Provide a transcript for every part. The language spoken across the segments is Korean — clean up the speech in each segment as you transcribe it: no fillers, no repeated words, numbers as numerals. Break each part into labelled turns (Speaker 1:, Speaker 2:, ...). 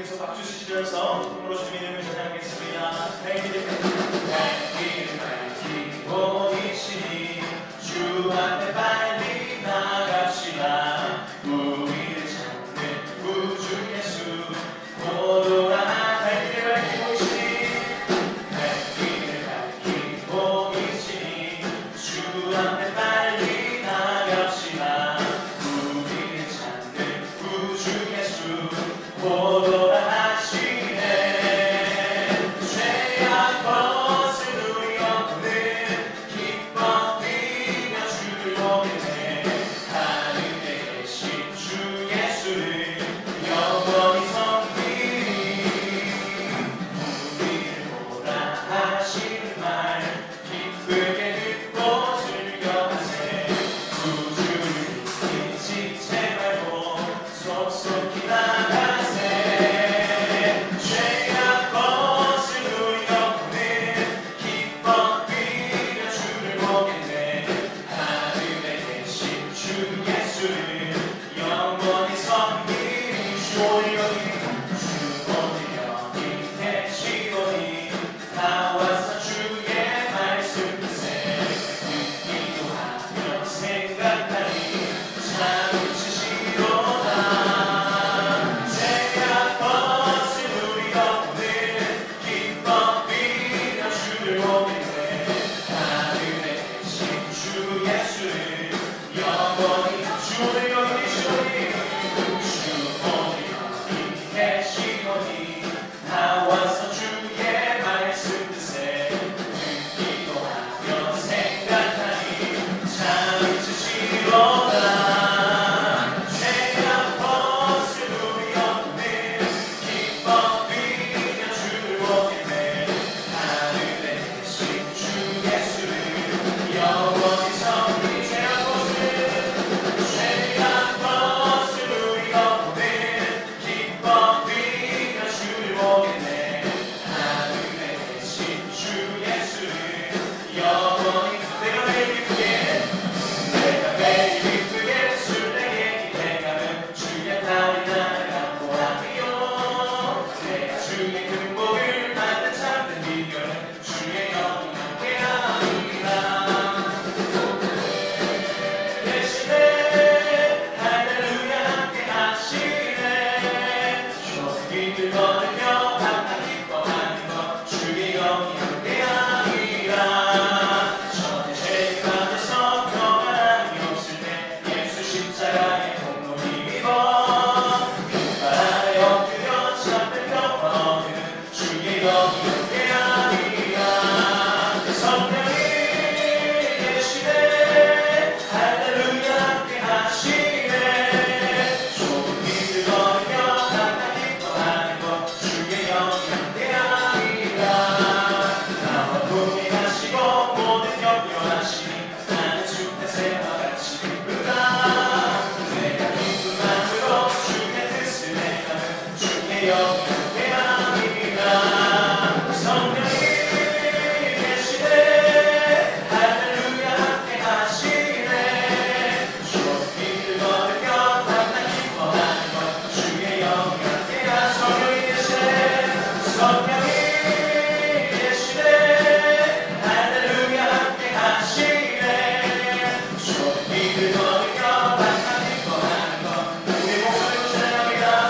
Speaker 1: 계속해서 박수 치시면서 힘으로 주님 이름을 찬양하겠습니다. 행위를 밝히고 계시니 주 앞에 빨리 나갑시다. 우리를 찾는 구주 예수 고도한 행위를 밝히고 계시니 주 앞에 빨리 나갑시다. 우리를 찾는 구주 예수 고도한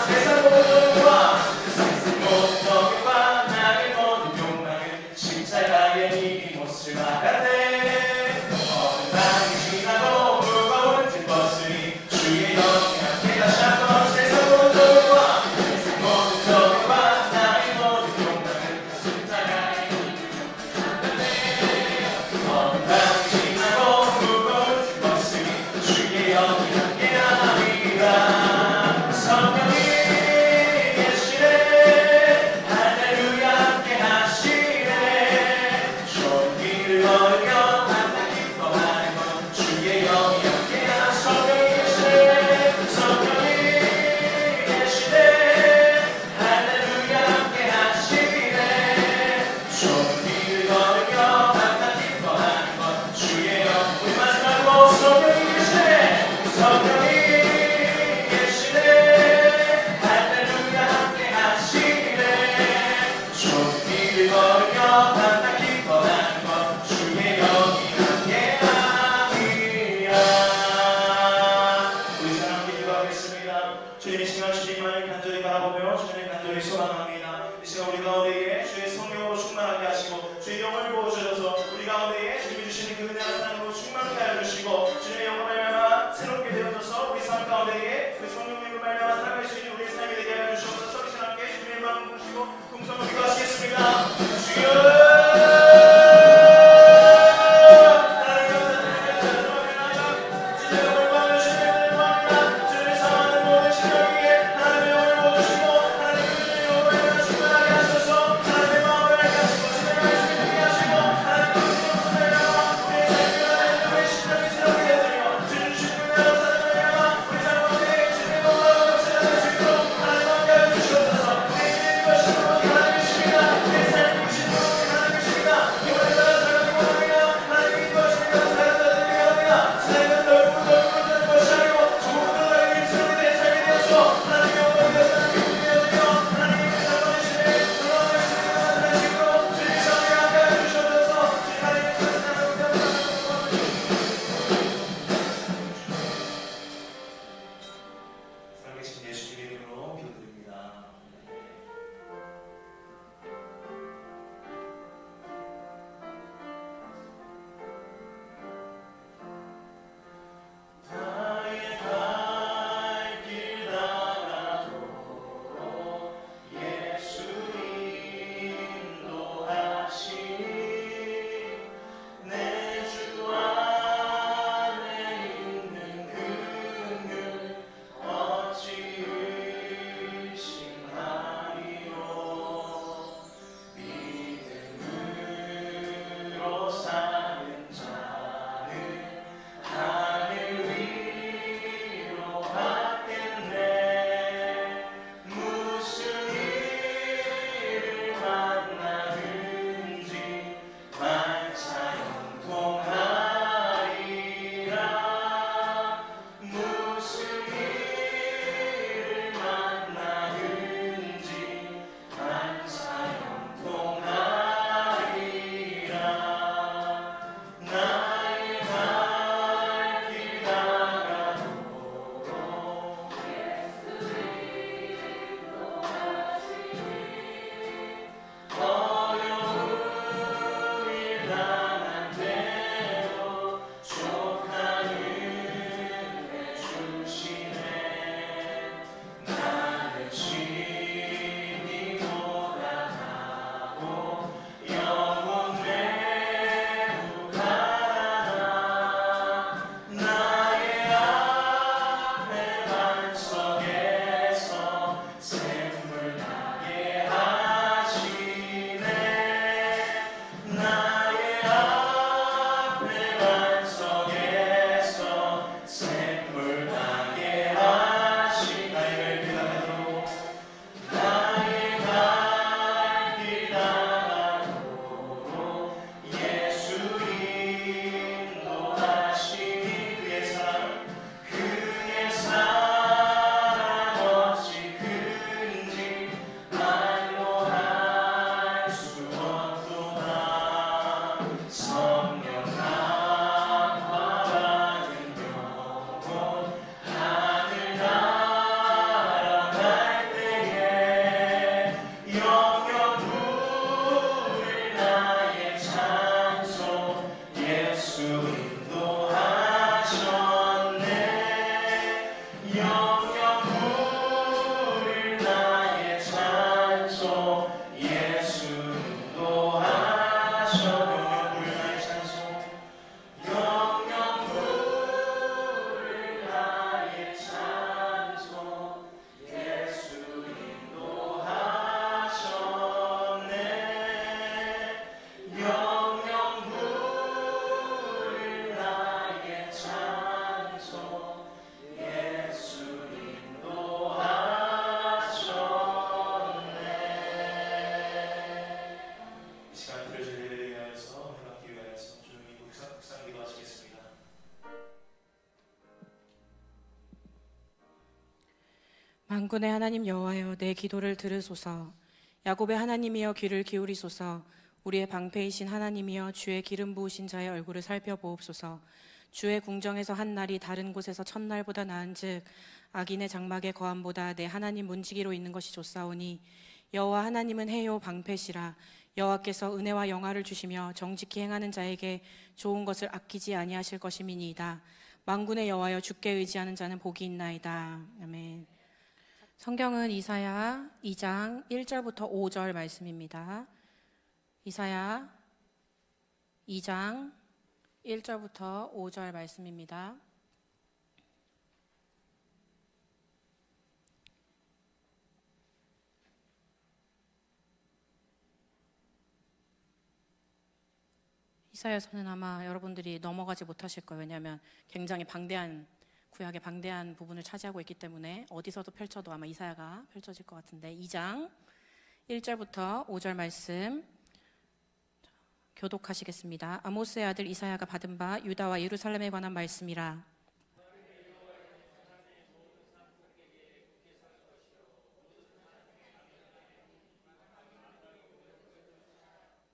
Speaker 2: 세상 모든 와
Speaker 1: 주님 이 시간 주님만을 간절히 바라보며 주님을 간절히 소망합니다. 이 시간 우리 가운데에 주의 성령으로 충만하게 하시고 주의 영을 부어주셔서 우리 가운데에 주님이 주시는 그 은혜와 사랑으로 충만케 하여 주시고 주님의 영을 말미암아 새롭게 되어져서 우리 삶 가운데에 그 성령님을 말미암아 살아갈 수 있는 우리의 삶이 되게 하여 주시옵소서. 이 시간 함께 주님의 마음 부으시고 동성을 기도하시겠습니다. 주여
Speaker 2: 만군의 하나님 여호와여, 내 기도를 들으소서. 야곱의 하나님이여, 귀를 기울이소서. 우리의 방패이신 하나님이여, 주의 기름 부으신 자의 얼굴을 살펴보옵소서. 주의 궁정에서 한 날이 다른 곳에서 첫날보다 나은즉 악인의 장막의 거함보다 내 하나님 문지기로 있는 것이 좋사오니 여호와 하나님은 해요 방패시라. 여호와께서 은혜와 영화를 주시며 정직히 행하는 자에게 좋은 것을 아끼지 아니하실 것임이니이다. 만군의 여호와여, 주께 의지하는 자는 복이 있나이다. 아멘. 성경은 이사야 2장 1절부터 5절 말씀입니다. 이사야 2장 1절부터 5절 말씀입니다. 이사야서는 아마 여러분들이 넘어가지 못하실 거예요. 왜냐하면 굉장히 방대한, 구약의 방대한 부분을 차지하고 있기 때문에 어디서도 펼쳐도 아마 이사야가 펼쳐질 것 같은데, 2장 1절부터 5절 말씀 교독하시겠습니다. 아모스의 아들 이사야가 받은 바 유다와 예루살렘에 관한 말씀이라.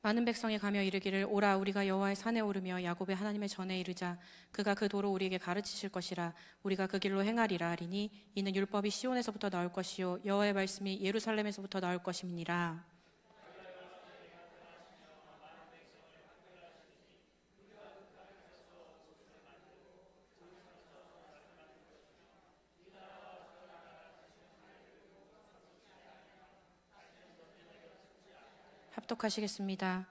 Speaker 2: 많은 백성이 가며 이르기를 오라 우리가 여호와의 산에 오르며 야곱의 하나님의 전에 이르자. 그가 그 도로 우리에게 가르치실 것이라. 우리가 그 길로 행하리라 하리니 이는 율법이 시온에서부터 나올 것이요 여호와의 말씀이 예루살렘에서부터 나올 것임이니라. 합독하시겠습니다.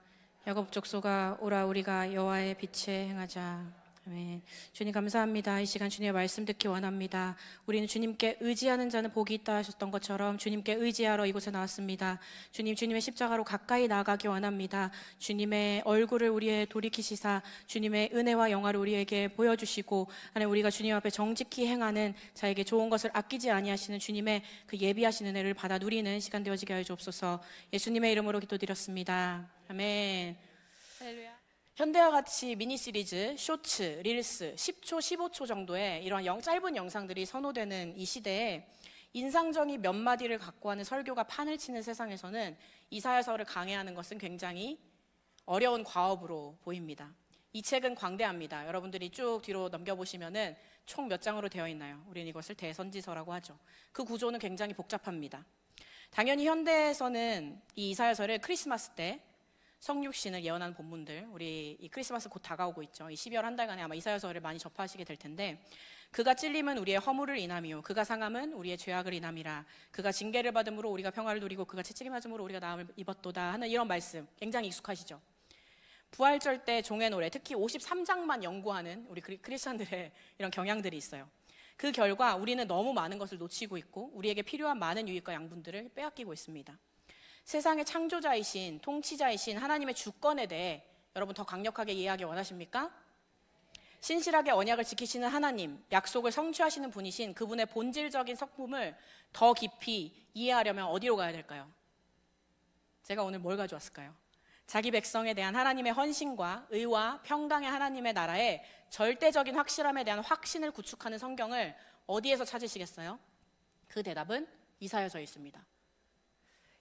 Speaker 2: 야곱 족속아 오라 우리가 여호와의 빛에 행하자. 아멘. 주님 감사합니다. 이 시간 주님의 말씀 듣기 원합니다. 우리는 주님께 의지하는 자는 복이 있다 하셨던 것처럼 주님께 의지하러 이곳에 나왔습니다. 주님, 주님의 십자가로 가까이 나아가기 원합니다. 주님의 얼굴을 우리의 돌이키시사 주님의 은혜와 영화를 우리에게 보여주시고, 하나님 우리가 주님 앞에 정직히 행하는 자에게 좋은 것을 아끼지 아니하시는 주님의 그 예비하신 은혜를 받아 누리는 시간 되어지게 하여 주옵소서. 예수님의 이름으로 기도드렸습니다. 아멘. 할렐루야. 현대와 같이 미니 시리즈, 쇼츠, 릴스 10초, 15초 정도의 이런 짧은 영상들이 선호되는 이 시대에 인상정의 몇 마디를 갖고 하는 설교가 판을 치는 세상에서는 이사야서를 강해하는 것은 굉장히 어려운 과업으로 보입니다. 이 책은 광대합니다. 여러분들이 쭉 뒤로 넘겨보시면은 총 몇 장으로 되어 있나요? 우리는 이것을 대선지서라고 하죠. 그 구조는 굉장히 복잡합니다. 당연히 현대에서는 이 이사야서를 크리스마스 때 성육신을 예언하는 본문들, 우리 이 크리스마스 곧 다가오고 있죠. 이 12월 한 달간에 아마 이사야서를 많이 접하시게 될 텐데, 그가 찔림은 우리의 허물을 인함이요 그가 상함은 우리의 죄악을 인함이라. 그가 징계를 받음으로 우리가 평화를 누리고 그가 채찍을 맞음으로 우리가 나음을 입었도다 하는 이런 말씀 굉장히 익숙하시죠. 부활절 때 종의 노래, 특히 53장만 연구하는 우리 크리스천들의 이런 경향들이 있어요. 그 결과 우리는 너무 많은 것을 놓치고 있고 우리에게 필요한 많은 유익과 양분들을 빼앗기고 있습니다. 세상의 창조자이신, 통치자이신 하나님의 주권에 대해 여러분 더 강력하게 이해하기 원하십니까? 신실하게 언약을 지키시는 하나님, 약속을 성취하시는 분이신 그분의 본질적인 성품을 더 깊이 이해하려면 어디로 가야 될까요? 제가 오늘 뭘 가져왔을까요? 자기 백성에 대한 하나님의 헌신과 의와 평강의 하나님의 나라의 절대적인 확실함에 대한 확신을 구축하는 성경을 어디에서 찾으시겠어요? 그 대답은 이사야서에 있습니다.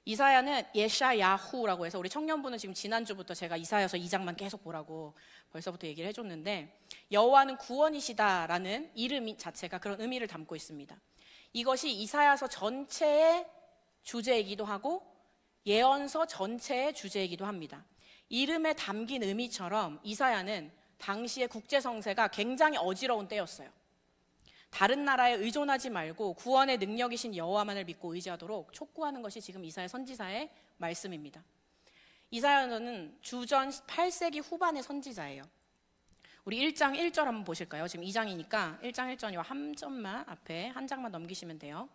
Speaker 2: 이사야는 예샤야후라고 해서, 우리 청년부는 지금 지난주부터 제가 이사야서 2장만 계속 보라고 벌써부터 얘기를 해줬는데, 여호와는 구원이시다라는 이름 자체가 그런 의미를 담고 있습니다. 이것이 이사야서 전체의 주제이기도 하고 예언서 전체의 주제이기도 합니다. 이름에 담긴 의미처럼 이사야는 당시의 국제성세가 굉장히 어지러운 때였어요. 다른 나라에 의존하지 말고 구원의 능력이신 여호와만을 믿고 의지하도록 촉구하는 것이 지금 이사야 선지자의 말씀입니다. 이사야는 주전 8세기 후반의 선지자예요. 우리 1장 1절 한번 보실까요? 지금 2장이니까 1장 1절이와 한 점만 앞에 한 장만 넘기시면 돼요.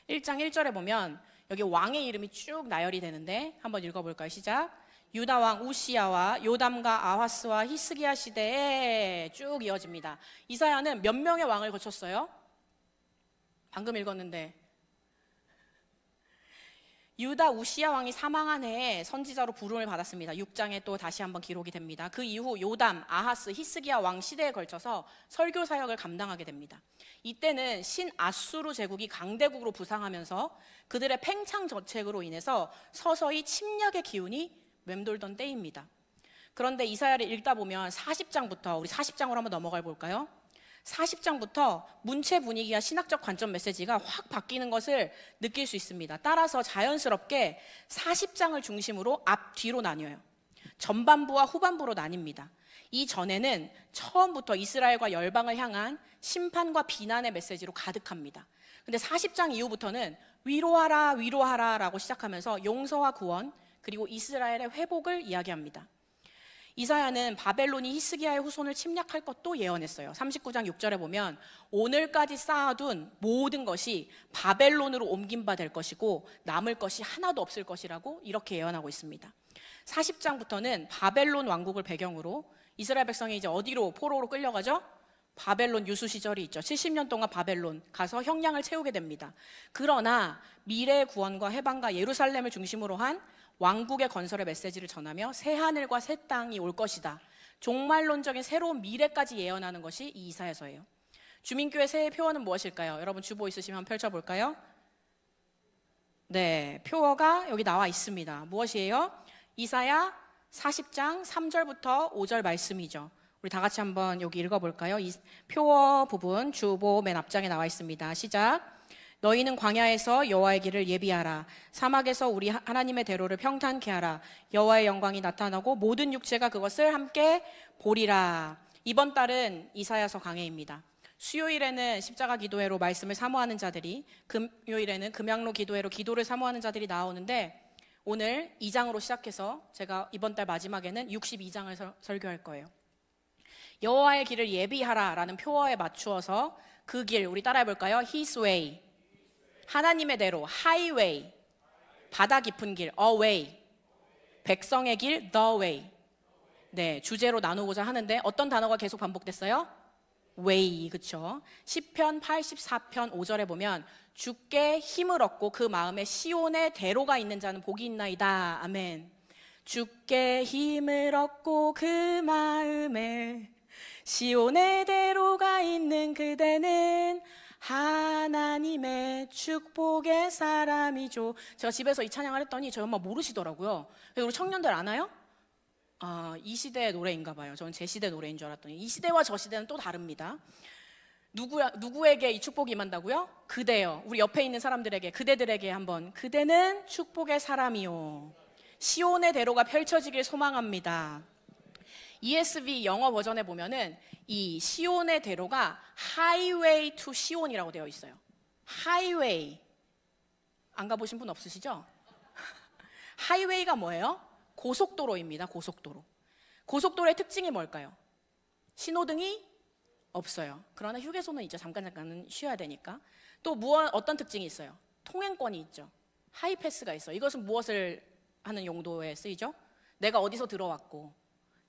Speaker 2: 1장 1절에 보면 여기 왕의 이름이 쭉 나열이 되는데 한번 읽어볼까요? 시작. 유다 왕 우시야와 요담과 아하스와 히스기야 시대에 쭉 이어집니다. 이사야는 몇 명의 왕을 거쳤어요? 방금 읽었는데 유다 우시야 왕이 사망한 해에 선지자로 부름을 받았습니다. 6장에 또 다시 한번 기록이 됩니다. 그 이후 요담, 아하스, 히스기야 왕 시대에 걸쳐서 설교 사역을 감당하게 됩니다. 이때는 신아수르 제국이 강대국으로 부상하면서 그들의 팽창 정책으로 인해서 서서히 침략의 기운이 맴돌던 때입니다. 그런데 이사야를 읽다 보면 40장부터, 우리 40장으로 한번 넘어가 볼까요? 40장부터 문체 분위기와 신학적 관점 메시지가 확 바뀌는 것을 느낄 수 있습니다. 따라서 자연스럽게 40장을 중심으로 앞, 뒤로 나뉘어요. 전반부와 후반부로 나뉩니다. 이 전에는 처음부터 이스라엘과 열방을 향한 심판과 비난의 메시지로 가득합니다. 근데 40장 이후부터는 위로하라, 위로하라 라고 시작하면서 용서와 구원, 그리고 이스라엘의 회복을 이야기합니다. 이사야는 바벨론이 히스기야의 후손을 침략할 것도 예언했어요. 39장 6절에 보면 오늘까지 쌓아둔 모든 것이 바벨론으로 옮긴 바 될 것이고 남을 것이 하나도 없을 것이라고 이렇게 예언하고 있습니다. 40장부터는 바벨론 왕국을 배경으로 이스라엘 백성이 이제 어디로 포로로 끌려가죠? 바벨론 유수 시절이 있죠. 70년 동안 바벨론 가서 형량을 채우게 됩니다. 그러나 미래의 구원과 해방과 예루살렘을 중심으로 한 왕국의 건설의 메시지를 전하며 새 하늘과 새 땅이 올 것이다. 종말론적인 새로운 미래까지 예언하는 것이 이 이사야서예요. 주민교회 새해 표어는 무엇일까요? 여러분 주보 있으시면 펼쳐볼까요? 네, 표어가 여기 나와 있습니다. 무엇이에요? 이사야 40장 3절부터 5절 말씀이죠. 우리 다 같이 한번 여기 읽어볼까요? 이 표어 부분 주보 맨 앞장에 나와 있습니다. 시작. 너희는 광야에서 여호와의 길을 예비하라. 사막에서 우리 하나님의 대로를 평탄케 하라. 여호와의 영광이 나타나고 모든 육체가 그것을 함께 보리라. 이번 달은 이사야서 강해입니다. 수요일에는 십자가 기도회로 말씀을 사모하는 자들이, 금요일에는 금양로 기도회로 기도를 사모하는 자들이 나오는데 오늘 2장으로 시작해서 제가 이번 달 마지막에는 62장을 설교할 거예요. 여호와의 길을 예비하라 라는 표어에 맞추어서 그 길, 우리 따라해 볼까요? His way, 하나님의 대로, highway, 바다 깊은 길, a way, 백성의 길, the way. 네, 주제로 나누고자 하는데 어떤 단어가 계속 반복됐어요? way, 그쵸? 시편 84편 5절에 보면 주께 힘을 얻고 그 마음에 시온의 대로가 있는 자는 복이 있나이다. 아멘. 주께 힘을 얻고 그 마음에 시온의 대로가 있는 그대는 하나님의 축복의 사람이죠. 제가 집에서 이 찬양을 했더니 저희 엄마 모르시더라고요. 우리 청년들 아나요? 아, 이 시대의 노래인가 봐요. 저는 제 시대 노래인 줄 알았더니 이 시대와 저 시대는 또 다릅니다. 누구에게 이 축복이 임한다고요? 그대요. 우리 옆에 있는 사람들에게, 그대들에게 한번, 그대는 축복의 사람이요. 시온의 대로가 펼쳐지길 소망합니다. ESV 영어 버전에 보면은 이 시온의 대로가 Highway to 시온이라고 되어 있어요. Highway. 안 가보신 분 없으시죠? 하이웨이가 뭐예요? 고속도로입니다. 고속도로. 고속도로의 특징이 뭘까요? 신호등이 없어요. 그러나 휴게소는 있죠. 잠깐은 쉬어야 되니까. 또 어떤 특징이 있어요? 통행권이 있죠. 하이패스가 있어요. 이것은 무엇을 하는 용도에 쓰이죠? 내가 어디서 들어왔고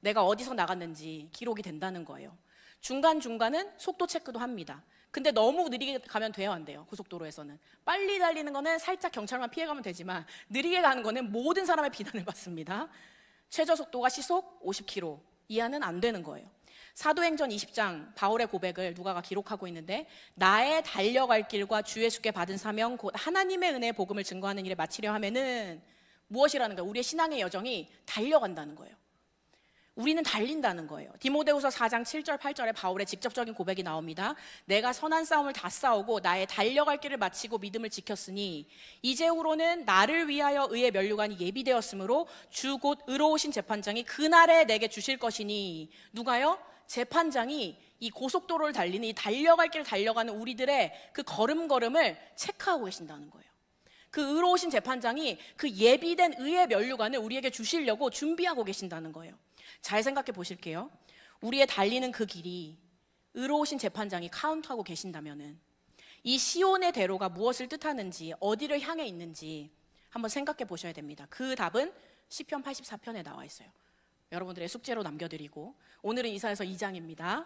Speaker 2: 내가 어디서 나갔는지 기록이 된다는 거예요. 중간중간은 속도 체크도 합니다. 근데 너무 느리게 가면 돼요, 안 돼요? 고속도로에서는. 빨리 달리는 거는 살짝 경찰만 피해가면 되지만 느리게 가는 거는 모든 사람의 비난을 받습니다. 최저 속도가 시속 50km 이하는 안 되는 거예요. 사도행전 20장 바울의 고백을 누가가 기록하고 있는데 나의 달려갈 길과 주 예수께 받은 사명 곧 하나님의 은혜의 복음을 증거하는 일에 마치려 하면은 무엇이라는 거예요? 우리의 신앙의 여정이 달려간다는 거예요. 우리는 달린다는 거예요. 디모데후서 4장 7절 8절에 바울의 직접적인 고백이 나옵니다. 내가 선한 싸움을 다 싸우고 나의 달려갈 길을 마치고 믿음을 지켰으니 이제후로는 나를 위하여 의의 면류관이 예비되었으므로 주 곧 의로우신 재판장이 그날에 내게 주실 것이니 누가요? 재판장이 이 고속도로를 달리는 이 달려갈 길을 달려가는 우리들의 그 걸음걸음을 체크하고 계신다는 거예요. 그 의로우신 재판장이 그 예비된 의의 면류관을 우리에게 주시려고 준비하고 계신다는 거예요. 잘 생각해 보실게요. 우리의 달리는 그 길이 의로우신 재판장이 카운트하고 계신다면은 이 시온의 대로가 무엇을 뜻하는지 어디를 향해 있는지 한번 생각해 보셔야 됩니다. 그 답은 시편 84편에 나와 있어요. 여러분들의 숙제로 남겨드리고 오늘은 이사야서 2장입니다.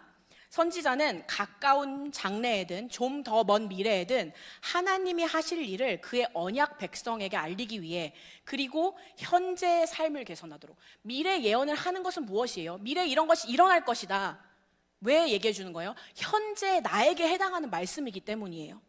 Speaker 2: 선지자는 가까운 장래에든 좀 더 먼 미래에든 하나님이 하실 일을 그의 언약 백성에게 알리기 위해 그리고 현재의 삶을 개선하도록 미래 예언을 하는 것은 무엇이에요? 미래에 이런 것이 일어날 것이다. 왜 얘기해 주는 거예요? 현재 나에게 해당하는 말씀이기 때문이에요.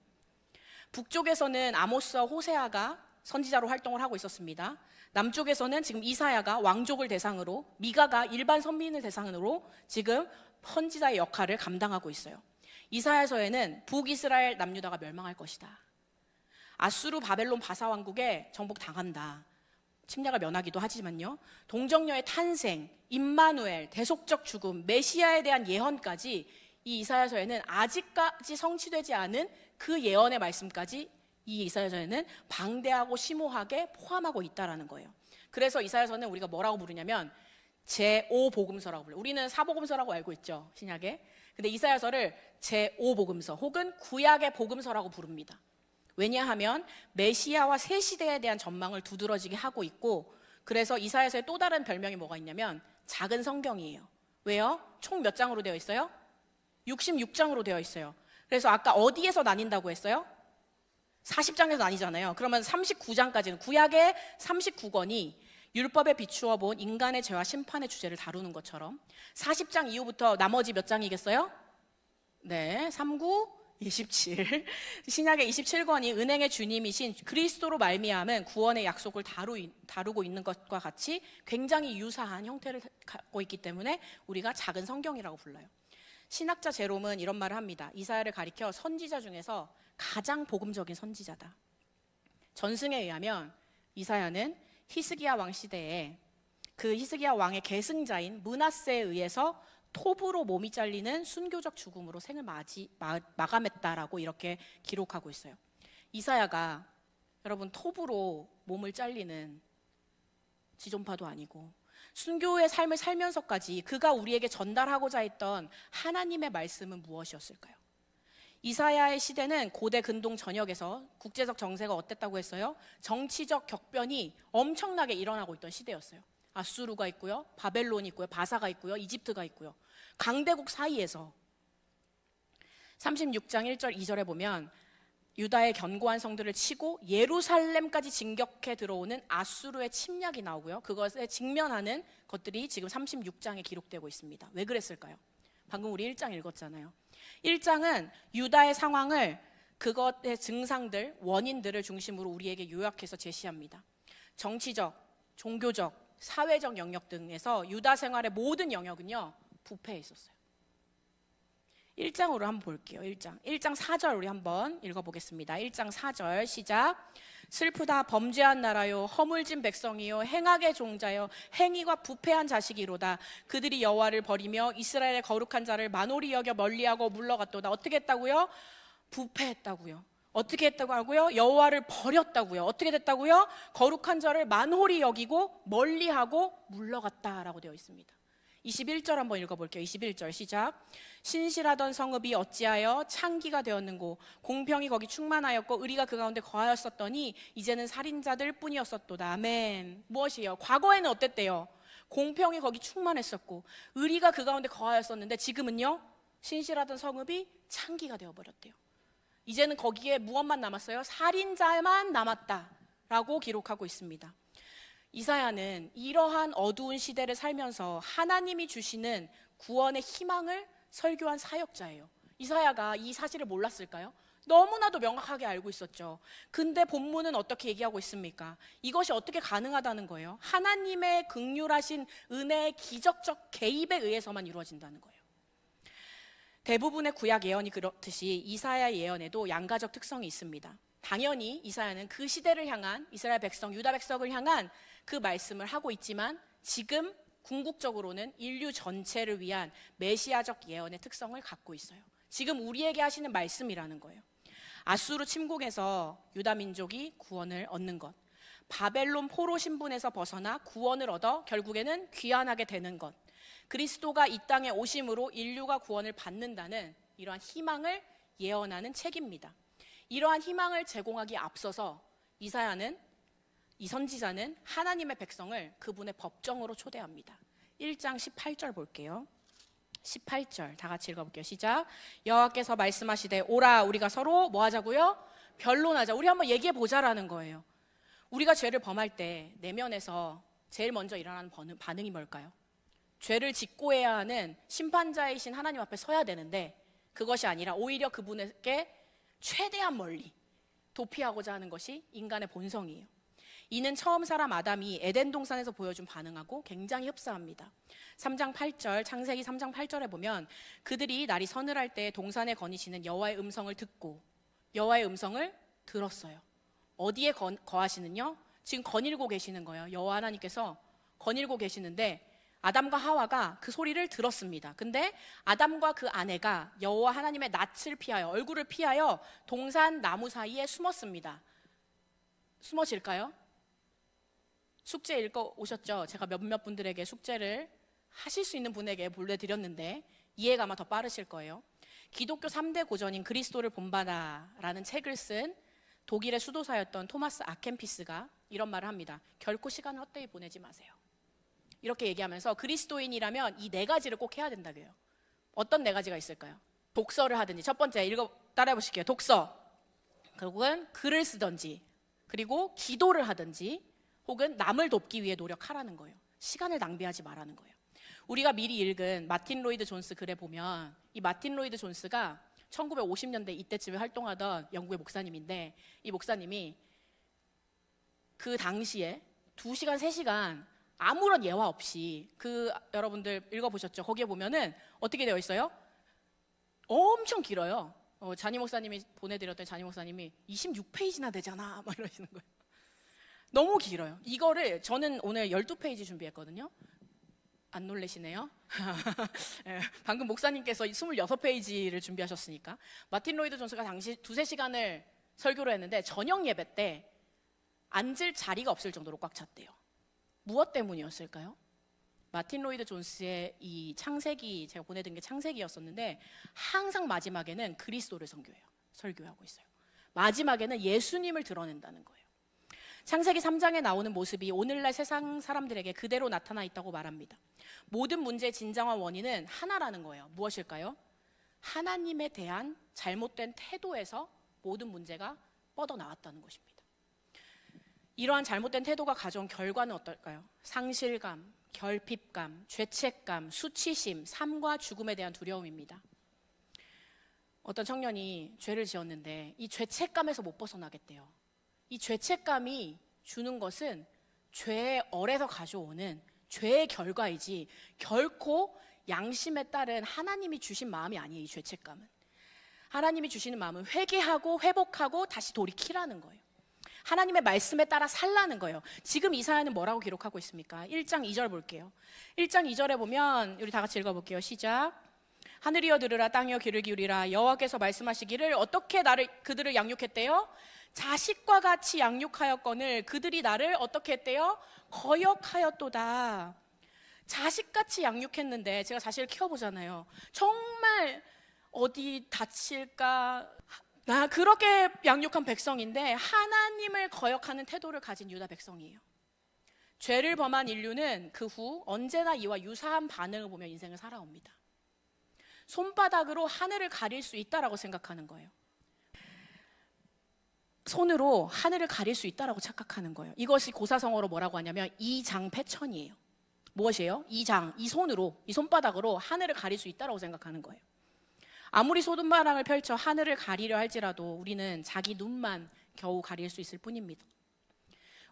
Speaker 2: 북쪽에서는 아모스와 호세아가 선지자로 활동을 하고 있었습니다. 남쪽에서는 지금 이사야가 왕족을 대상으로, 미가가 일반 선민을 대상으로 지금 선지자의 역할을 감당하고 있어요. 이사야서에는 북이스라엘 남유다가 멸망할 것이다. 아수르 바벨론 바사 왕국에 정복당한다. 침략을 면하기도 하지만요. 동정녀의 탄생, 임마누엘, 대속적 죽음, 메시아에 대한 예언까지 이 이사야서에는 아직까지 성취되지 않은 그 예언의 말씀까지 이 이사야서에는 방대하고 심오하게 포함하고 있다라는 거예요. 그래서 이사야서는 우리가 뭐라고 부르냐면 제5복음서라고 불러요. 우리는 사복음서라고 알고 있죠, 신약에. 근데 이사야서를 제5복음서 혹은 구약의 복음서라고 부릅니다. 왜냐하면 메시아와 새 시대에 대한 전망을 두드러지게 하고 있고, 그래서 이사야서의 또 다른 별명이 뭐가 있냐면 작은 성경이에요. 왜요? 총 몇 장으로 되어 있어요? 66장으로 되어 있어요. 그래서 아까 어디에서 나뉜다고 했어요? 40장에서 나뉘잖아요. 그러면 39장까지는, 구약의 39권이 율법에 비추어 본 인간의 죄와 심판의 주제를 다루는 것처럼 40장 이후부터 나머지 몇 장이겠어요? 네, 39, 27. 신약의 27권이 은행의 주님이신 그리스도로 말미암은 구원의 약속을 다루고 있는 것과 같이 굉장히 유사한 형태를 갖고 있기 때문에 우리가 작은 성경이라고 불러요. 신학자 제롬은 이런 말을 합니다. 이사야를 가리켜 선지자 중에서 가장 복음적인 선지자다. 전승에 의하면 이사야는 히스기야 왕 시대에 그 히스기야 왕의 계승자인 므낫세에 의해서 톱으로 몸이 잘리는 순교적 죽음으로 생을 마감했다라고 이렇게 기록하고 있어요. 이사야가 여러분 톱으로 몸을 잘리는 지존파도 아니고 순교의 삶을 살면서까지 그가 우리에게 전달하고자 했던 하나님의 말씀은 무엇이었을까요? 이사야의 시대는 고대 근동 전역에서 국제적 정세가 어땠다고 했어요? 정치적 격변이 엄청나게 일어나고 있던 시대였어요. 아수르가 있고요, 바벨론이 있고요, 바사가 있고요, 이집트가 있고요. 강대국 사이에서 36장 1절 2절에 보면 유다의 견고한 성들을 치고 예루살렘까지 진격해 들어오는 아수르의 침략이 나오고요. 그것에 직면하는 것들이 지금 36장에 기록되고 있습니다. 왜 그랬을까요? 방금 우리 1장 읽었잖아요. 1장은 유다의 상황을, 그것의 증상들, 원인들을 중심으로 우리에게 요약해서 제시합니다. 정치적, 종교적, 사회적 영역 등에서 유다 생활의 모든 영역은요 부패해 있었어요. 1장으로 한번 볼게요. 1장 4절 우리 한번 읽어보겠습니다. 1장 4절 시작. 슬프다 범죄한 나라요, 허물진 백성이요, 행악의 종자요, 행위가 부패한 자식이로다. 그들이 여호와를 버리며 이스라엘의 거룩한 자를 만홀히 여겨 멀리하고 물러갔도다. 어떻게 했다고요? 부패했다고요. 어떻게 했다고 하고요? 여호와를 버렸다고요. 어떻게 됐다고요? 거룩한 자를 만홀히 여기고 멀리하고 물러갔다라고 되어 있습니다. 21절 한번 읽어볼게요. 21절 시작. 신실하던 성읍이 어찌하여 창기가 되었는고, 공평이 거기 충만하였고 의리가 그 가운데 거하였었더니 이제는 살인자들 뿐이었었도다. 아멘. 무엇이에요? 과거에는 어땠대요? 공평이 거기 충만했었고 의리가 그 가운데 거하였었는데 지금은요, 신실하던 성읍이 창기가 되어버렸대요. 이제는 거기에 무엇만 남았어요? 살인자만 남았다라고 기록하고 있습니다. 이사야는 이러한 어두운 시대를 살면서 하나님이 주시는 구원의 희망을 설교한 사역자예요. 이사야가 이 사실을 몰랐을까요? 너무나도 명확하게 알고 있었죠. 근데 본문은 어떻게 얘기하고 있습니까? 이것이 어떻게 가능하다는 거예요? 하나님의 긍휼하신 은혜의 기적적 개입에 의해서만 이루어진다는 거예요. 대부분의 구약 예언이 그렇듯이 이사야 예언에도 양가적 특성이 있습니다. 당연히 이사야는 그 시대를 향한, 이스라엘 백성, 유다 백성을 향한 그 말씀을 하고 있지만 지금 궁극적으로는 인류 전체를 위한 메시아적 예언의 특성을 갖고 있어요. 지금 우리에게 하시는 말씀이라는 거예요. 아수르 침공에서 유다 민족이 구원을 얻는 것, 바벨론 포로 신분에서 벗어나 구원을 얻어 결국에는 귀환하게 되는 것, 그리스도가 이 땅에 오심으로 인류가 구원을 받는다는 이러한 희망을 예언하는 책입니다. 이러한 희망을 제공하기에 앞서서 이 선지자는 하나님의 백성을 그분의 법정으로 초대합니다. 1장 18절 볼게요. 18절 다 같이 읽어볼게요. 시작. 여호와께서 말씀하시되 오라 우리가 서로 뭐 하자고요? 변론하자. 우리 한번 얘기해 보자라는 거예요. 우리가 죄를 범할 때 내면에서 제일 먼저 일어나는 반응이 뭘까요? 죄를 직고해야 하는 심판자이신 하나님 앞에 서야 되는데 그것이 아니라 오히려 그분에게 최대한 멀리 도피하고자 하는 것이 인간의 본성이에요. 이는 처음 사람 아담이 에덴 동산에서 보여준 반응하고 굉장히 흡사합니다. 3장 8절, 창세기 3장 8절에 보면 그들이 날이 서늘할 때 동산에 거니시는 여호와의 음성을 듣고 여호와의 음성을 들었어요. 어디에 거하시는요? 지금 거닐고 계시는 거예요. 여호와 하나님께서 거닐고 계시는데 아담과 하와가 그 소리를 들었습니다. 근데 아담과 그 아내가 여호와 하나님의 낯을 피하여, 얼굴을 피하여 동산 나무 사이에 숨었습니다. 숨어질까요? 숙제 읽어 오셨죠? 제가 몇몇 분들에게 숙제를 하실 수 있는 분에게 보내드렸는데 이해가 아마 더 빠르실 거예요. 기독교 3대 고전인 그리스도를 본받아라는 책을 쓴 독일의 수도사였던 토마스 아켄피스가 이런 말을 합니다. 결코 시간을 헛되이 보내지 마세요. 이렇게 얘기하면서 그리스도인이라면 이 4가지를 꼭 해야 된다고요. 어떤 4가지가 있을까요? 독서를 하든지, 첫 번째 따라해 보실게요. 독서, 혹은 글을 쓰든지, 그리고 기도를 하든지, 혹은 남을 돕기 위해 노력하라는 거예요. 시간을 낭비하지 말라는 거예요. 우리가 미리 읽은 마틴 로이드 존스 글에 보면 이 마틴 로이드 존스가 1950년대 이때쯤에 활동하던 영국의 목사님인데 이 목사님이 그 당시에 2시간, 3시간 아무런 예화 없이 여러분들 읽어보셨죠? 거기에 보면은 어떻게 되어 있어요? 엄청 길어요. 잔이 목사님이 보내드렸던 잔이 목사님이 26페이지나 되잖아 막 이러시는 거예요. 너무 길어요. 이거를 저는 오늘 12페이지 준비했거든요. 안 놀라시네요? 방금 목사님께서 26페이지를 준비하셨으니까. 마틴 로이드 존스가 당시 2-3시간을 설교를 했는데 저녁 예배 때 앉을 자리가 없을 정도로 꽉 찼대요. 무엇 때문이었을까요? 마틴 로이드 존스의 이 창세기, 제가 보내드린 게 창세기였었는데 항상 마지막에는 그리스도를 설교하고 있어요. 마지막에는 예수님을 드러낸다는 거예요. 창세기 3장에 나오는 모습이 오늘날 세상 사람들에게 그대로 나타나 있다고 말합니다. 모든 문제의 진정한 원인은 하나라는 거예요. 무엇일까요? 하나님에 대한 잘못된 태도에서 모든 문제가 뻗어나왔다는 것입니다. 이러한 잘못된 태도가 가져온 결과는 어떨까요? 상실감, 결핍감, 죄책감, 수치심, 삶과 죽음에 대한 두려움입니다. 어떤 청년이 죄를 지었는데 이 죄책감에서 못 벗어나겠대요. 이 죄책감이 주는 것은 죄의 얼에서 가져오는 죄의 결과이지 결코 양심에 따른 하나님이 주신 마음이 아니에요. 이 죄책감은 하나님이 주시는 마음은 회개하고 회복하고 다시 돌이키라는 거예요. 하나님의 말씀에 따라 살라는 거예요. 지금 이사야는 뭐라고 기록하고 있습니까? 1장 2절 볼게요. 1장 2절에 보면 우리 다 같이 읽어볼게요. 시작. 하늘이여 들으라, 땅이여 귀를 기울이라. 여호와께서 말씀하시기를 어떻게 그들을 양육했대요? 자식과 같이 양육하였거늘 그들이 나를 어떻게 했대요? 거역하였도다. 자식같이 양육했는데 제가 자식을 키워보잖아요. 정말 어디 다칠까? 나 그렇게 양육한 백성인데 하나님을 거역하는 태도를 가진 유다 백성이에요. 죄를 범한 인류는 그 후 언제나 이와 유사한 반응을 보며 인생을 살아옵니다. 손바닥으로 하늘을 가릴 수 있다라고 생각하는 거예요. 손으로 하늘을 가릴 수 있다라고 착각하는 거예요. 이것이 고사성어로 뭐라고 하냐면 이장패천이에요. 무엇이에요? 이 손으로, 이 손바닥으로 하늘을 가릴 수 있다라고 생각하는 거예요. 아무리 소돔바람을 펼쳐 하늘을 가리려 할지라도 우리는 자기 눈만 겨우 가릴 수 있을 뿐입니다.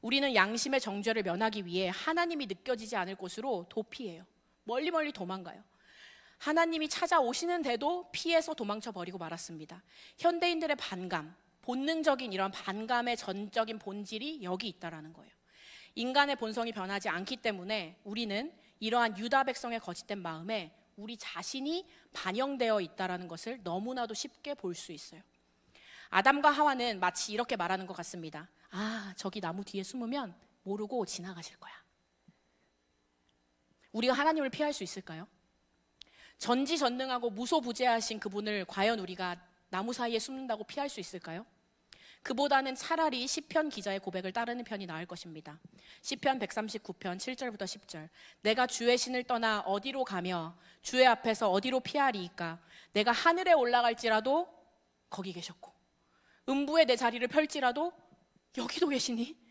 Speaker 2: 우리는 양심의 정죄를 면하기 위해 하나님이 느껴지지 않을 곳으로 도피해요. 멀리 도망가요. 하나님이 찾아오시는데도 피해서 도망쳐 버리고 말았습니다. 현대인들의 반감, 본능적인 이런 반감의 전적인 본질이 여기 있다라는 거예요. 인간의 본성이 변하지 않기 때문에 우리는 이러한 유다 백성의 거짓된 마음에 우리 자신이 반영되어 있다는 것을 너무나도 쉽게 볼 수 있어요. 아담과 하와는 마치 이렇게 말하는 것 같습니다. 저기 나무 뒤에 숨으면 모르고 지나가실 거야. 우리가 하나님을 피할 수 있을까요? 전지전능하고 무소부재하신 그분을 과연 우리가 나무 사이에 숨는다고 피할 수 있을까요? 그보다는 차라리 시편 기자의 고백을 따르는 편이 나을 것입니다. 시편 139편 7절부터 10절. 내가 주의 신을 떠나 어디로 가며 주의 앞에서 어디로 피하리이까? 내가 하늘에 올라갈지라도 거기 계셨고 음부에 내 자리를 펼지라도 여기도 계시니?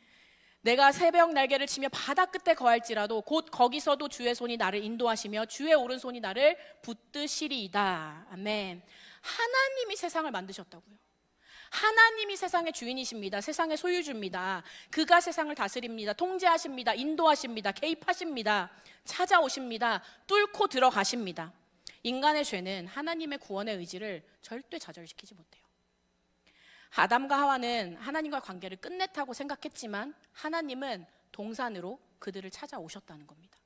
Speaker 2: 내가 새벽 날개를 치며 바다 끝에 거할지라도 곧 거기서도 주의 손이 나를 인도하시며 주의 오른손이 나를 붙드시리이다. 아멘. 하나님이 세상을 만드셨다고요. 하나님이 세상의 주인이십니다. 세상의 소유주입니다. 그가 세상을 다스립니다. 통제하십니다. 인도하십니다. 개입하십니다. 찾아오십니다. 뚫고 들어가십니다. 인간의 죄는 하나님의 구원의 의지를 절대 좌절시키지 못해요. 아담과 하와는 하나님과 관계를 끝냈다고 생각했지만 하나님은 동산으로 그들을 찾아오셨다는 겁니다.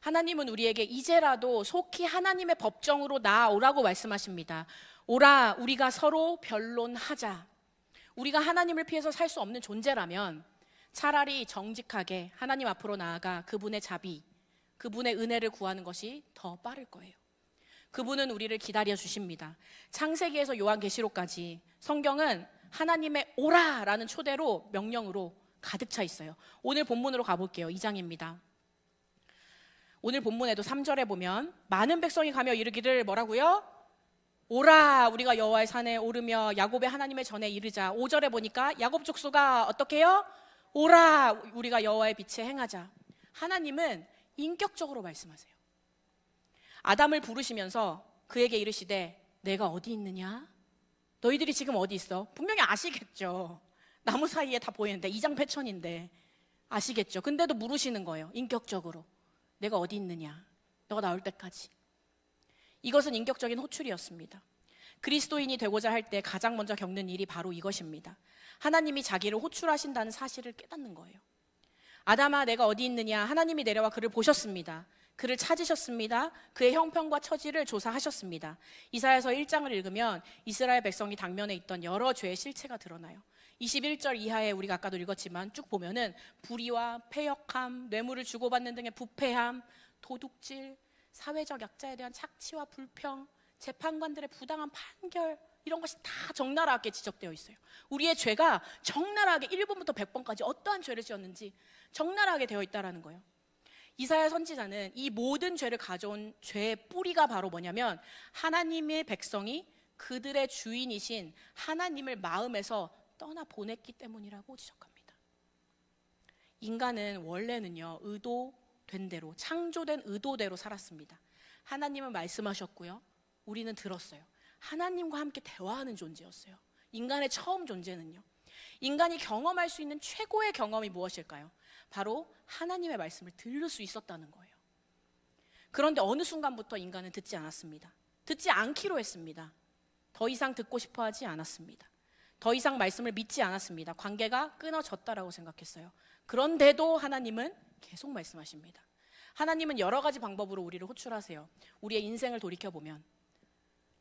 Speaker 2: 하나님은 우리에게 이제라도 속히 하나님의 법정으로 나아오라고 말씀하십니다. 오라, 우리가 서로 변론하자. 우리가 하나님을 피해서 살 수 없는 존재라면 차라리 정직하게 하나님 앞으로 나아가 그분의 자비, 그분의 은혜를 구하는 것이 더 빠를 거예요. 그분은 우리를 기다려 주십니다. 창세기에서 요한계시록까지 성경은 하나님의 오라라는 초대로 명령으로 가득 차 있어요. 오늘 본문으로 가볼게요. 2장입니다. 오늘 본문에도 3절에 보면 많은 백성이 가며 이르기를 뭐라고요? 오라, 우리가 여호와의 산에 오르며 야곱의 하나님의 전에 이르자. 5절에 보니까 야곱 족속아 어떻게 해요? 오라, 우리가 여호와의 빛에 행하자. 하나님은 인격적으로 말씀하세요. 아담을 부르시면서 그에게 이르시되 내가 어디 있느냐? 너희들이 지금 어디 있어? 분명히 아시겠죠. 나무 사이에 다 보이는데 이장패천인데 아시겠죠. 근데도 물으시는 거예요. 인격적으로 내가 어디 있느냐? 너가 나올 때까지. 이것은 인격적인 호출이었습니다. 그리스도인이 되고자 할 때 가장 먼저 겪는 일이 바로 이것입니다. 하나님이 자기를 호출하신다는 사실을 깨닫는 거예요. 아담아 내가 어디 있느냐? 하나님이 내려와 그를 보셨습니다. 그를 찾으셨습니다. 그의 형편과 처지를 조사하셨습니다. 이사야서 1장을 읽으면 이스라엘 백성이 당면에 있던 여러 죄의 실체가 드러나요. 21절 이하에 우리가 아까도 읽었지만 쭉 보면은 불의와 패역함, 뇌물을 주고받는 등의 부패함, 도둑질, 사회적 약자에 대한 착취와 불평, 재판관들의 부당한 판결, 이런 것이 다 적나라하게 지적되어 있어요. 우리의 죄가 적나라하게 1번부터 100번까지 어떠한 죄를 지었는지 적나라하게 되어 있다는 거예요. 이사야 선지자는 이 모든 죄를 가져온 죄의 뿌리가 바로 뭐냐면 하나님의 백성이 그들의 주인이신 하나님을 마음에서 떠나 보냈기 때문이라고 지적합니다. 인간은 원래는요, 의도된 대로, 창조된 의도대로 살았습니다. 하나님은 말씀하셨고요, 우리는 들었어요. 하나님과 함께 대화하는 존재였어요. 인간의 처음 존재는요. 인간이 경험할 수 있는 최고의 경험이 무엇일까요? 바로 하나님의 말씀을 들을 수 있었다는 거예요. 그런데 어느 순간부터 인간은 듣지 않았습니다. 듣지 않기로 했습니다. 더 이상 듣고 싶어 하지 않았습니다. 더 이상 말씀을 믿지 않았습니다. 관계가 끊어졌다라고 생각했어요. 그런데도 하나님은 계속 말씀하십니다. 하나님은 여러 가지 방법으로 우리를 호출하세요. 우리의 인생을 돌이켜보면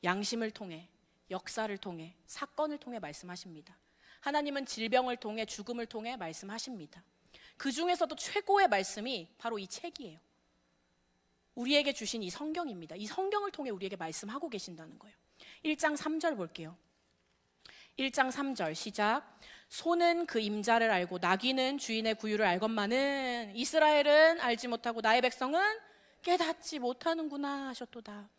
Speaker 2: 양심을 통해, 역사를 통해, 사건을 통해 말씀하십니다. 하나님은 질병을 통해, 죽음을 통해 말씀하십니다. 그 중에서도 최고의 말씀이 바로 이 책이에요. 우리에게 주신 이 성경입니다. 이 성경을 통해 우리에게 말씀하고 계신다는 거예요. 1장 3절 볼게요. 1장 3절 시작. 소는 그 임자를 알고 나귀는 주인의 구유를 알건만은 이스라엘은 알지 못하고 나의 백성은 깨닫지 못하는구나 하셨도다.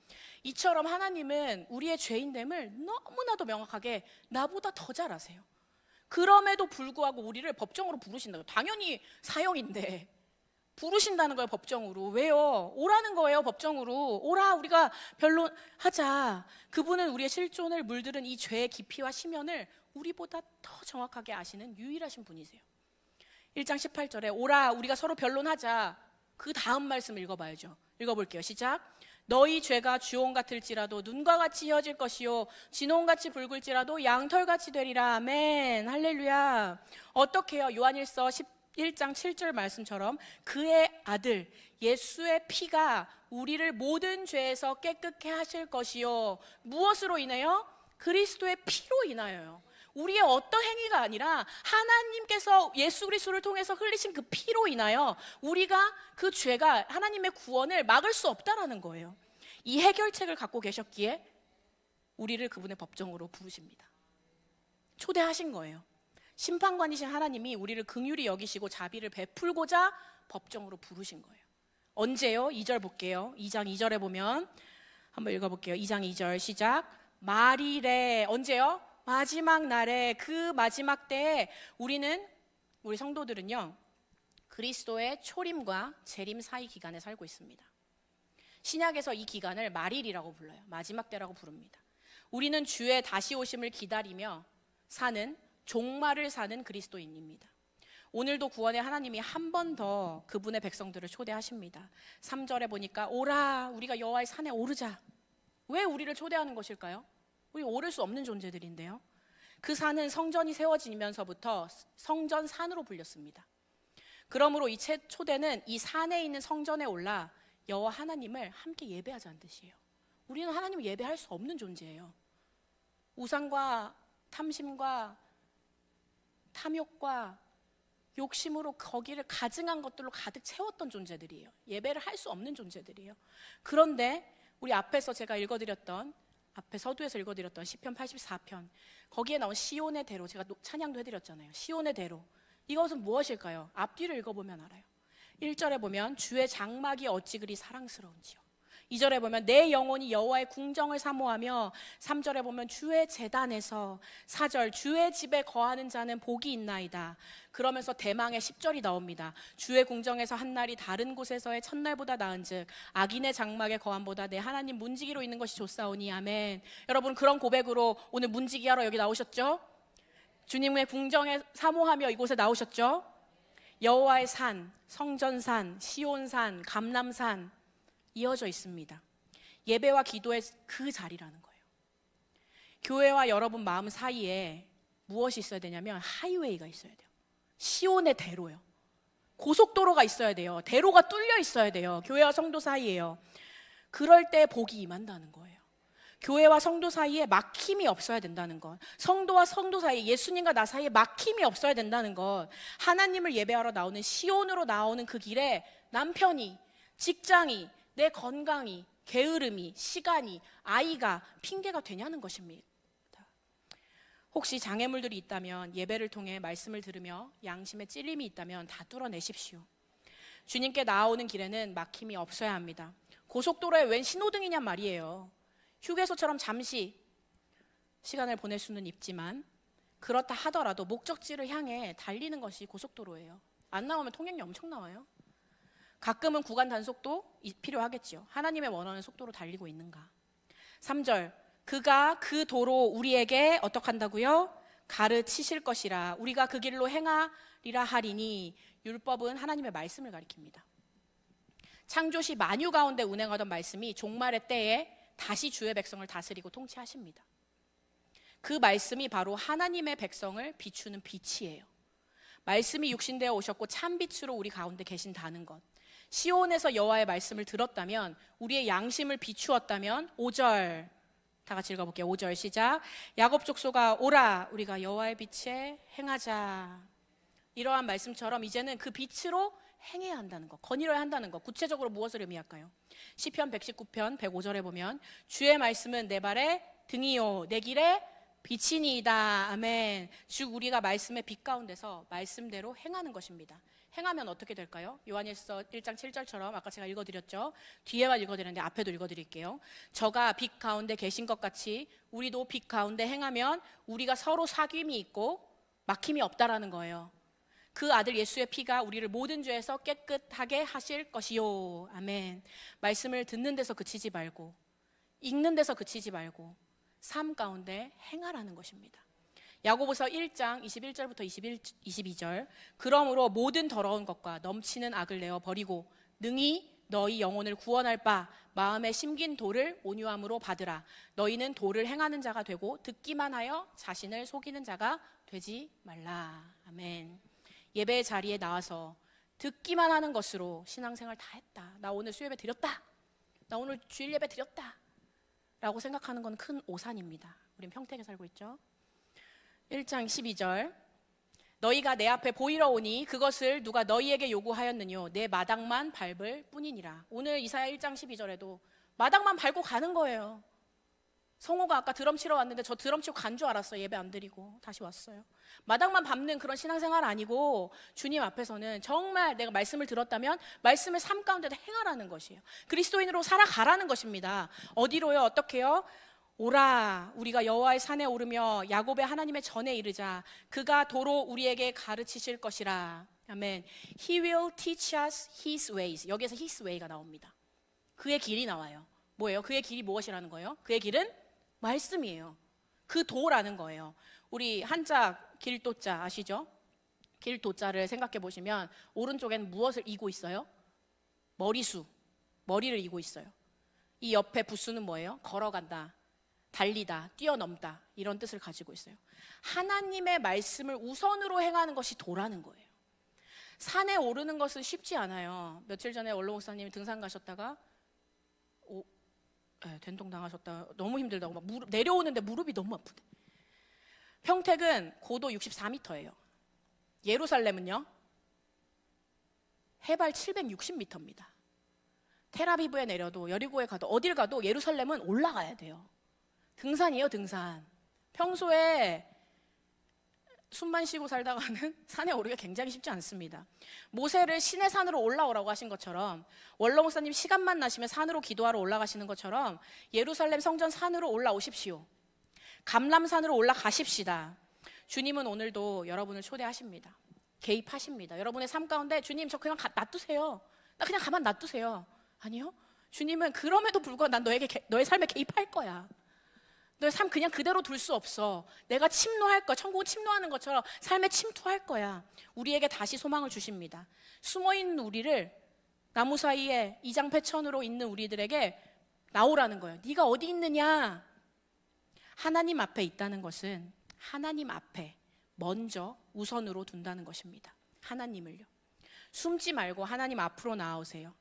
Speaker 2: 이처럼 하나님은 우리의 죄인됨을 너무나도 명확하게 나보다 더 잘 아세요. 그럼에도 불구하고 우리를 법정으로 부르신다고요. 당연히 사형인데 부르신다는 거예요, 법정으로. 왜요? 오라는 거예요, 법정으로. 오라, 우리가 변론하자. 그분은 우리의 실존을 물들은 이 죄의 깊이와 심연을 우리보다 더 정확하게 아시는 유일하신 분이세요. 1장 18절에 오라, 우리가 서로 변론하자. 그 다음 말씀 읽어봐야죠. 읽어볼게요. 시작. 너희 죄가 주홍 같을지라도 눈과 같이 휘어질 것이요 진홍같이 붉을지라도 양털같이 되리라. 아멘. 할렐루야. 어떻게 해요? 요한일서 11장 7절 말씀처럼 그의 아들 예수의 피가 우리를 모든 죄에서 깨끗게 하실 것이요. 무엇으로 인해요? 그리스도의 피로 인하여요. 우리의 어떤 행위가 아니라 하나님께서 예수 그리스도를 통해서 흘리신 그 피로 인하여 우리가 그 죄가 하나님의 구원을 막을 수 없다라는 거예요. 이 해결책을 갖고 계셨기에 우리를 그분의 법정으로 부르십니다. 초대하신 거예요. 심판관이신 하나님이 우리를 긍휼히 여기시고 자비를 베풀고자 법정으로 부르신 거예요. 언제요? 2절 볼게요. 2장 2절에 보면 한번 읽어볼게요. 2장 2절 시작. 말일에 언제요? 마지막 날에 그 마지막 때에 우리 성도들은요 그리스도의 초림과 재림 사이 기간에 살고 있습니다. 신약에서 이 기간을 말일이라고 불러요. 마지막 때라고 부릅니다. 우리는 주의 다시 오심을 기다리며 사는 종말을 사는 그리스도인입니다. 오늘도 구원의 하나님이 한 번 더 그분의 백성들을 초대하십니다. 3절에 보니까 오라 우리가 여호와의 산에 오르자. 왜 우리를 초대하는 것일까요? 우리 오를 수 없는 존재들인데요. 그 산은 성전이 세워지면서부터 성전산으로 불렸습니다. 그러므로 이 초대는 이 산에 있는 성전에 올라 여호와 하나님을 함께 예배하자는 뜻이에요. 우리는 하나님을 예배할 수 없는 존재예요. 우상과 탐심과 탐욕과 욕심으로 거기를 가증한 것들로 가득 채웠던 존재들이에요. 예배를 할 수 없는 존재들이에요. 그런데 우리 앞에서 제가 읽어드렸던 앞에 서두에서 읽어드렸던 시편 84편 거기에 나온 시온의 대로 제가 찬양도 해드렸잖아요. 시온의 대로 이것은 무엇일까요? 앞뒤를 읽어보면 알아요. 1절에 보면 주의 장막이 어찌 그리 사랑스러운지요. 2절에 보면 내 영혼이 여호와의 궁정을 사모하며 3절에 보면 주의 제단에서 4절 주의 집에 거하는 자는 복이 있나이다. 그러면서 대망의 10절이 나옵니다. 주의 궁정에서 한 날이 다른 곳에서의 첫날보다 나은즉 악인의 장막에 거함보다 내 하나님 문지기로 있는 것이 좋사오니 아멘. 여러분 그런 고백으로 오늘 문지기하러 여기 나오셨죠? 주님의 궁정에 사모하며 이곳에 나오셨죠? 여호와의 산, 성전산, 시온산, 감람산 이어져 있습니다. 예배와 기도의 그 자리라는 거예요. 교회와 여러분 마음 사이에 무엇이 있어야 되냐면 하이웨이가 있어야 돼요. 시온의 대로요. 고속도로가 있어야 돼요. 대로가 뚫려 있어야 돼요. 교회와 성도 사이에요. 그럴 때 복이 임한다는 거예요. 교회와 성도 사이에 막힘이 없어야 된다는 것, 성도와 성도 사이에 예수님과 나 사이에 막힘이 없어야 된다는 것, 하나님을 예배하러 나오는 시온으로 나오는 그 길에 남편이, 직장이, 내 건강이, 게으름이, 시간이, 아이가 핑계가 되냐는 것입니다. 혹시 장애물들이 있다면 예배를 통해 말씀을 들으며 양심에 찔림이 있다면 다 뚫어내십시오. 주님께 나아오는 길에는 막힘이 없어야 합니다. 고속도로에 웬 신호등이냔 말이에요. 휴게소처럼 잠시 시간을 보낼 수는 있지만 그렇다 하더라도 목적지를 향해 달리는 것이 고속도로예요. 안 나오면 통행료 엄청 나와요. 가끔은 구간 단속도 필요하겠죠. 하나님의 원하는 속도로 달리고 있는가. 3절 그가 그 도로 우리에게 어떻게 한다고요? 가르치실 것이라 우리가 그 길로 행하리라 하리니. 율법은 하나님의 말씀을 가리킵니다. 창조시 만유 가운데 운행하던 말씀이 종말의 때에 다시 주의 백성을 다스리고 통치하십니다. 그 말씀이 바로 하나님의 백성을 비추는 빛이에요. 말씀이 육신되어 오셨고 참빛으로 우리 가운데 계신다는 것. 시온에서 여호와의 말씀을 들었다면, 우리의 양심을 비추었다면 5절 다 같이 읽어볼게요. 5절 시작. 야곱 족속아 오라 우리가 여호와의 빛에 행하자. 이러한 말씀처럼 이제는 그 빛으로 행해야 한다는 것, 거닐어야 한다는 것. 구체적으로 무엇을 의미할까요? 시편 119편 105절에 보면 주의 말씀은 내 발의 등이요 내 길의 빛이니이다. 아멘. 즉 우리가 말씀의 빛 가운데서 말씀대로 행하는 것입니다. 행하면 어떻게 될까요? 요한일서 1장 7절처럼 아까 제가 읽어드렸죠. 뒤에만 읽어드렸는데 앞에도 읽어드릴게요. 저가 빛 가운데 계신 것 같이 우리도 빛 가운데 행하면 우리가 서로 사귐이 있고 막힘이 없다라는 거예요. 그 아들 예수의 피가 우리를 모든 죄에서 깨끗하게 하실 것이요. 아멘. 말씀을 듣는 데서 그치지 말고, 읽는 데서 그치지 말고 삶 가운데 행하라는 것입니다. 야고보서 1장 21절부터 22절 그러므로 모든 더러운 것과 넘치는 악을 내어 버리고 능히 너희 영혼을 구원할 바 마음에 심긴 도를 온유함으로 받으라. 너희는 도를 행하는 자가 되고 듣기만 하여 자신을 속이는 자가 되지 말라. 아멘. 예배의 자리에 나와서 듣기만 하는 것으로 신앙생활 다 했다, 나 오늘 수요예배 드렸다, 나 오늘 주일 예배 드렸다 라고 생각하는 건 큰 오산입니다. 우린 평택에 살고 있죠. 1장 12절 너희가 내 앞에 보이러 오니 그것을 누가 너희에게 요구하였느뇨 내 마당만 밟을 뿐이니라. 오늘 이사야 1장 12절에도 마당만 밟고 가는 거예요. 성호가 아까 드럼 치러 왔는데 저 드럼 치고 간 줄 알았어요. 예배 안 드리고 다시 왔어요. 마당만 밟는 그런 신앙생활 아니고 주님 앞에서는 정말 내가 말씀을 들었다면 말씀을 삶 가운데다 행하라는 것이에요. 그리스도인으로 살아가라는 것입니다. 어디로요? 어떻게요? 오라 우리가 여호와의 산에 오르며 야곱의 하나님의 전에 이르자. 그가 도로 우리에게 가르치실 것이라. 아멘. He will teach us his ways. 여기에서 his way가 나옵니다. 그의 길이 나와요. 뭐예요? 그의 길이 무엇이라는 거예요? 그의 길은 말씀이에요. 그 도라는 거예요. 우리 한자 길도자 아시죠? 길도자를 생각해 보시면 오른쪽에는 무엇을 이고 있어요? 머리수, 머리를 이고 있어요. 이 옆에 부수는 뭐예요? 걸어간다, 달리다, 뛰어넘다, 이런 뜻을 가지고 있어요. 하나님의 말씀을 우선으로 행하는 것이 도라는 거예요. 산에 오르는 것은 쉽지 않아요. 며칠 전에 원로 목사님이 등산 가셨다가 된통 당하셨다. 너무 힘들다고 막 내려오는데 무릎이 너무 아프대. 평택은 고도 64m예요. 예루살렘은요 해발 760m입니다. 텔아비브에 내려도 여리고에 가도 어딜 가도 예루살렘은 올라가야 돼요. 등산이에요, 등산. 평소에 숨만 쉬고 살다가는 산에 오르기가 굉장히 쉽지 않습니다. 모세를 신의 산으로 올라오라고 하신 것처럼, 원로 목사님 시간만 나시면 산으로 기도하러 올라가시는 것처럼 예루살렘 성전 산으로 올라오십시오. 감람산으로 올라가십시다. 주님은 오늘도 여러분을 초대하십니다. 개입하십니다. 여러분의 삶 가운데 주님 저 그냥 놔두세요. 나 그냥 가만 놔두세요. 아니요. 주님은 그럼에도 불구하고 난 너의 삶에 개입할 거야. 너의 삶 그냥 그대로 둘 수 없어. 내가 침노할 거야. 천국은 침노하는 것처럼 삶에 침투할 거야. 우리에게 다시 소망을 주십니다. 숨어있는 우리를 나무 사이에 이장패천으로 있는 우리들에게 나오라는 거예요. 네가 어디 있느냐? 하나님 앞에 있다는 것은 하나님 앞에 먼저 우선으로 둔다는 것입니다. 하나님을요. 숨지 말고 하나님 앞으로 나아오세요.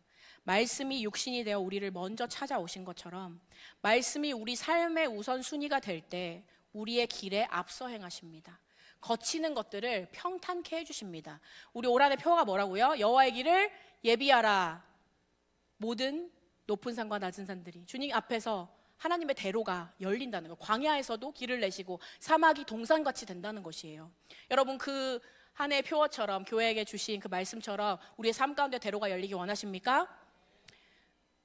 Speaker 2: 말씀이 육신이 되어 우리를 먼저 찾아오신 것처럼 말씀이 우리 삶의 우선순위가 될 때 우리의 길에 앞서 행하십니다. 거치는 것들을 평탄케 해주십니다. 우리 올 한해 표가 뭐라고요? 여호와의 길을 예비하라. 모든 높은 산과 낮은 산들이 주님 앞에서 하나님의 대로가 열린다는 거예요. 광야에서도 길을 내시고 사막이 동산같이 된다는 것이에요. 여러분 그 한 해의 표어처럼 교회에게 주신 그 말씀처럼 우리의 삶 가운데 대로가 열리기 원하십니까?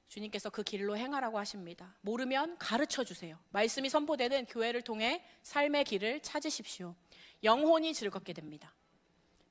Speaker 2: 주님께서 그 길로 행하라고 하십니다. 모르면 가르쳐 주세요. 말씀이 선포되는 교회를 통해 삶의 길을 찾으십시오. 영혼이 즐겁게 됩니다.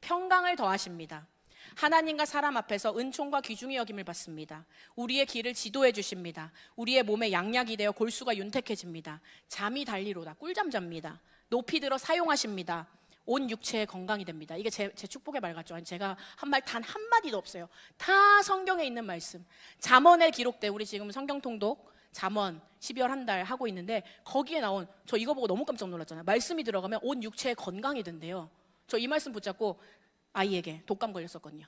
Speaker 2: 평강을 더하십니다. 하나님과 사람 앞에서 은총과 귀중히 여김을 받습니다. 우리의 길을 지도해 주십니다. 우리의 몸에 양약이 되어 골수가 윤택해집니다. 잠이 달리로다. 꿀잠 잡니다. 높이 들어 사용하십니다. 온 육체의 건강이 됩니다. 이게 제 축복의 말 같죠? 제가 한 말 단 한마디도 없어요. 다 성경에 있는 말씀. 잠언에 기록된, 우리 지금 성경 통독 잠언 12월 한 달 하고 있는데 거기에 나온, 저 이거 보고 너무 깜짝 놀랐잖아요. 말씀이 들어가면 온 육체의 건강이 된대요. 저 이 말씀 붙잡고 아이에게 독감 걸렸었거든요.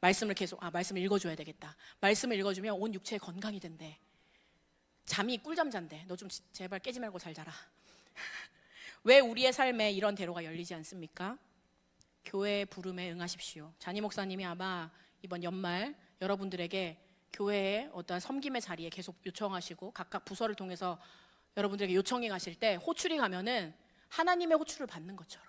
Speaker 2: 말씀을 계속 말씀을 읽어줘야 되겠다. 말씀을 읽어주면 온 육체의 건강이 된대. 잠이 꿀잠 잔대. 너 좀 제발 깨지 말고 잘 자라. 왜 우리의 삶에 이런 대로가 열리지 않습니까? 교회의 부름에 응하십시오. 잔이 목사님이 아마 이번 연말 여러분들에게 교회의 어떠한 섬김의 자리에 계속 요청하시고 각각 부서를 통해서 여러분들에게 요청이 가실 때 호출이 가면은 하나님의 호출을 받는 것처럼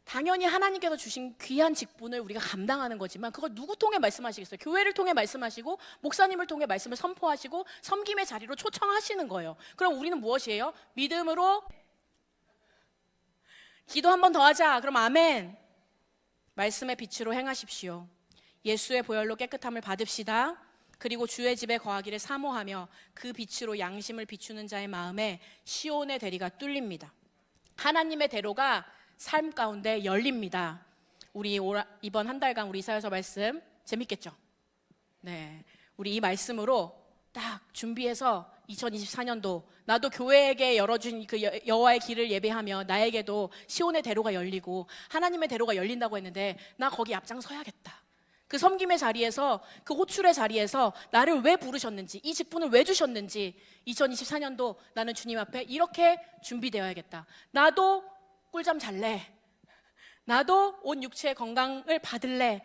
Speaker 2: 당연히 하나님께서 주신 귀한 직분을 우리가 감당하는 거지만 그걸 누구 통해 말씀하시겠어요? 교회를 통해 말씀하시고 목사님을 통해 말씀을 선포하시고 섬김의 자리로 초청하시는 거예요. 그럼 우리는 무엇이에요? 믿음으로 기도 한 번 더 하자. 그럼 아멘. 말씀의 빛으로 행하십시오. 예수의 보혈로 깨끗함을 받읍시다. 그리고 주의 집에 거하기를 사모하며 그 빛으로 양심을 비추는 자의 마음에 시온의 대리가 뚫립니다. 하나님의 대로가 삶 가운데 열립니다. 우리 이번 한 달간 우리 이사야서 말씀 재밌겠죠? 네, 우리 이 말씀으로 딱 준비해서 2024년도 나도 교회에게 열어준 그 여호와의 길을 예배하며 나에게도 시온의 대로가 열리고 하나님의 대로가 열린다고 했는데 나 거기 앞장서야겠다. 그 섬김의 자리에서 그 호출의 자리에서 나를 왜 부르셨는지 이 직분을 왜 주셨는지 2024년도 나는 주님 앞에 이렇게 준비되어야겠다. 나도 꿀잠 잘래. 나도 온 육체의 건강을 받을래.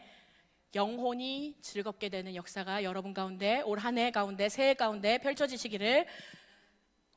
Speaker 2: 영혼이 즐겁게 되는 역사가 여러분 가운데 올 한 해 가운데 새해 가운데 펼쳐지시기를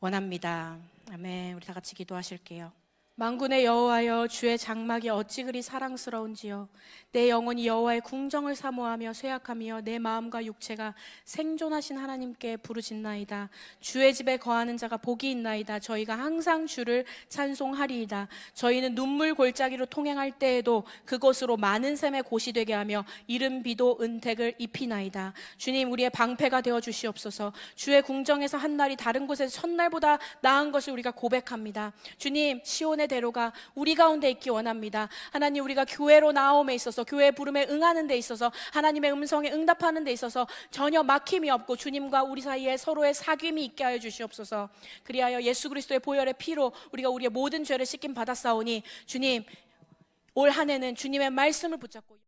Speaker 2: 원합니다. 아멘. 우리 다 같이 기도하실게요. 만군의 여호와여, 주의 장막이 어찌 그리 사랑스러운지요. 내 영혼이 여호와의 궁정을 사모하며 쇠약하며 내 마음과 육체가 생존하신 하나님께 부르짖나이다. 주의 집에 거하는 자가 복이 있나이다. 저희가 항상 주를 찬송하리이다. 저희는 눈물 골짜기로 통행할 때에도 그곳으로 많은 샘의 곳이 되게 하며 이른 비도 은택을 입히나이다. 주님, 우리의 방패가 되어 주시옵소서. 주의 궁정에서 한 날이 다른 곳에서 첫날보다 나은 것을 우리가 고백합니다. 주님, 시온의 대로가 우리 가운데 있기 원합니다. 하나님, 우리가 교회로 나옴에 있어서, 교회 부름에 응하는 데 있어서, 하나님의 음성에 응답하는 데 있어서 전혀 막힘이 없고 주님과 우리 사이에 서로의 사귐이 있게 하여 주시옵소서. 그리하여 예수 그리스도의 보혈의 피로 우리가 우리의 모든 죄를 씻김 받았사오니 주님, 올 한 해는 주님의 말씀을 붙잡고